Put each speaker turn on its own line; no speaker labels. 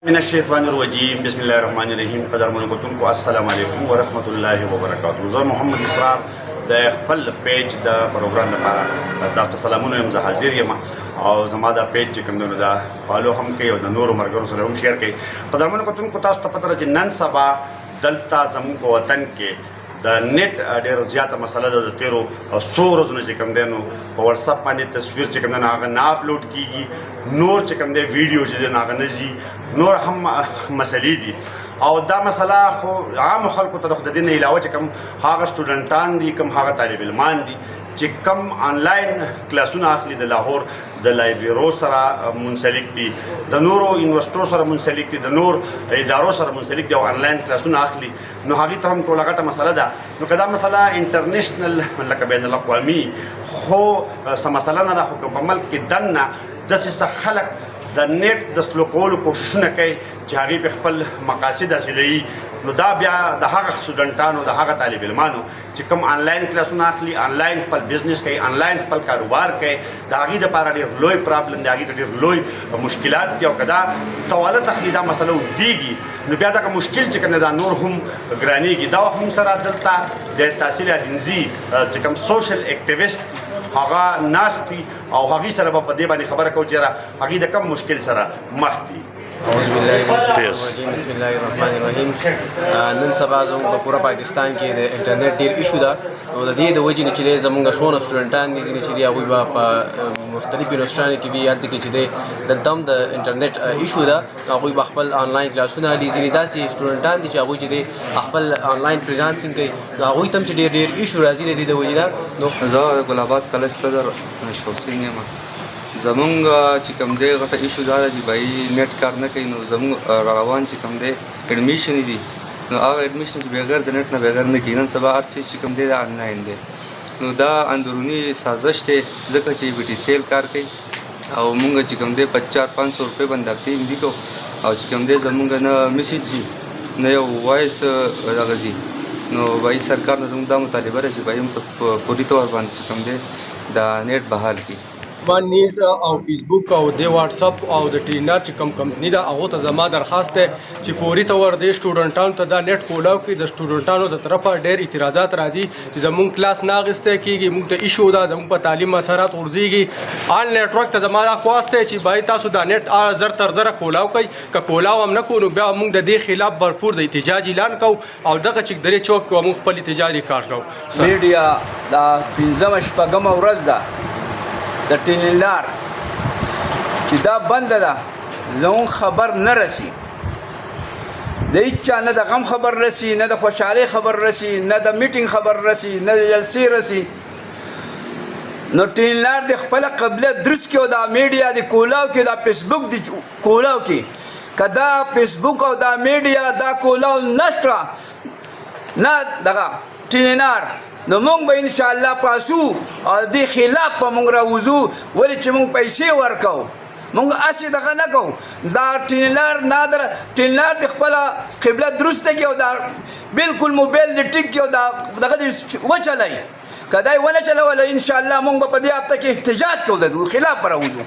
मिनश्शैतानिर्रजीम बिस्मिल्लाहिर्रहमानिर्रहीम कदरमन को अस्सलाम वालेकुम वरहमतुल्लाहि वबरकातुहू ज़ मोहम्मद इसरार द खपल पेज द प्रोग्राम लپاره تاسو ته سلامونه یم زه حاضر یم او زما دا پیج چې کوم دا فالو هم کوي او د نورو مرګرو سره هم شیر کوي قدرمن کو تاسو ته پته چې نن سبا دلته زموږ وطن کې د نیټ ډېر زیاته مسله ده د تیرو څو ورځو چې کوم دی نو په واتساپ باندې تصویر چې کوم دی هغه نه اپلوډ کیږي نور چې کوم دی ویډیو چې دی هغه نه ځي نور هم مسلې دي او دا مسله خو عام خلکو ته د دې نه علاوه چې کوم هغه سټوډنټان دي کوم هغه طالب علمان دي چې کوم آنلاین کلاسونه اخلي د لاهور د لایبررو سره منسلک دي د نورو یونیورسيټو سره منسلک دي د نور ادارو سره منسلک دي او آنلاین کلاسونه اخلي نو هغه ته هم ټوله غټه مسله ده نو کدا مسله انټرنیشنل لکه بین الاقوامي خو سم مسله نه خو په ملک کې دنه د خلک د نیټ د سلو کولو کوششونه کوي چې هغه په خپل مقاصد حاصلوي نو دا بیا د هغه سټوډنټانو د هغه طالب علمانو چې کوم آنلاین کلاسونه اخلي آنلاین خپل بزنس کوي آنلاین خپل کاروبار کوي د هغې دپاره ډېر لوی پرابلم دی هغې ته ډېر لوی مشکلات دي او که دا طواله تخلي دا مسله اوږدېږي نو بیا دغه مشکل چې کوم دا نور هم ګرانېږي دا وخت هم سره دلته د تحصیل الانزي چې کوم سوشل اکټیویسټ هغه ناست دي او هغې سره به په دې باندې خبره کوو چې هغې د کم مشکل سره مخ دي
اعوذ بالله من الشیطان الرجیم بسم الله الرحمن الرحیم نن سبا زموږ په پوره پاکستان کې د انټرنیټ ډېر ایشو ده نو د دې د وجې نه چې دی زموږ څونه سټوډنټان دي ځینې چې دي هغوی به په مختلفو یونیورسټیانو کې وي هلته کې چې دی دلته هم د انټرنیټ ایشو ده هغوی به خپل آنلاین کلاسونه اخلي ځینې داسې سټوډنټان دي چې هغوی چې دی خپل آنلاین فریلانسینګ کوي نو هغوی ته هم چې ډېر ایشو راځي د دې د وجې نه نو
زه ګل آباد کالج صدر شوسین یم زمونږ چې کوم دی غټه ایشو دا ده چې بهي نیټ کار نه کوي نو زمونږ روان چې کوم دی اډمیشن دي نو هغه اډمیشن چې بغیر د نیټ نه بغیر نه کېږي نن سبا هر څه چې کوم دی دا آنلاین دی نو دا اندروني سازش دی ځکه چې بي ټي سی ایل کار کوي او مونږ چې کوم دی په 400-500 روپۍ باندې هفتې هم دي کو او چې کوم دی زمونږ نه میسیج ځي نه یو وایس دغه ځي نو بهي سرکار نه زموږ دا مطالبه ده چې بهي هم په پوري طور باندې چې کوم دی دا نیټ بحال کړي
ما نیټ او فیسبوک او د واتساپ او د ټینر چې کوم کمپنی ده هغه ته زما درخواست ده چې پوری تور د سټوډنټانو ته دا نیټ کولاو کې د سټوډنټانو د طرفه ډېر اعتراضات راځي چې زموږ کلاس نه اخیسته کېږي موږ ته ایشو ده زموږ په تعلیم اثرات ورځيږي آن نیټورک ته زما درخواست ده چې باید تاسو دا نیټ زر تر زر کولاو کوي که کولاو هم نه کوو نو بیا موږ د دې خلاف بھرپور د احتجاج اعلان کوو او دغه چې درې چوک موږ خپل احتجاج ریکارډ کوو
میډیا دا پنځمه شپږمه ورځ ده د ټینلار چې دا بنده ده زموږ خبر نه رسي د هیچا نه د غم خبر رسي نه د خوشحالۍ خبر رسي نه د میټینګ خبر رسي نه د جلسې رسي نو ټینلار د خپله قبله درس کې او دا میډیا د کولاو کې دا فیسبوک د کولاو کې که دا فیسبوک او دا میډیا دا کولاو نه کړه نه دغه ټینلار نو مونږ به انشاءالله پاسو او دې خلاف به مونږ راوځو ولې چې مونږ پیسې ورکوو مونږ هسې دغه نه کوو دا ټینلار د خپله قبله درسته کړي او دا بلکل موبایل دې ټیک کړي او دا دغه دې وچلوي که دا یې ونه چلوله انشاءالله مونږ به په دې هفته کې احتجاج کوو د خلاف به راوځو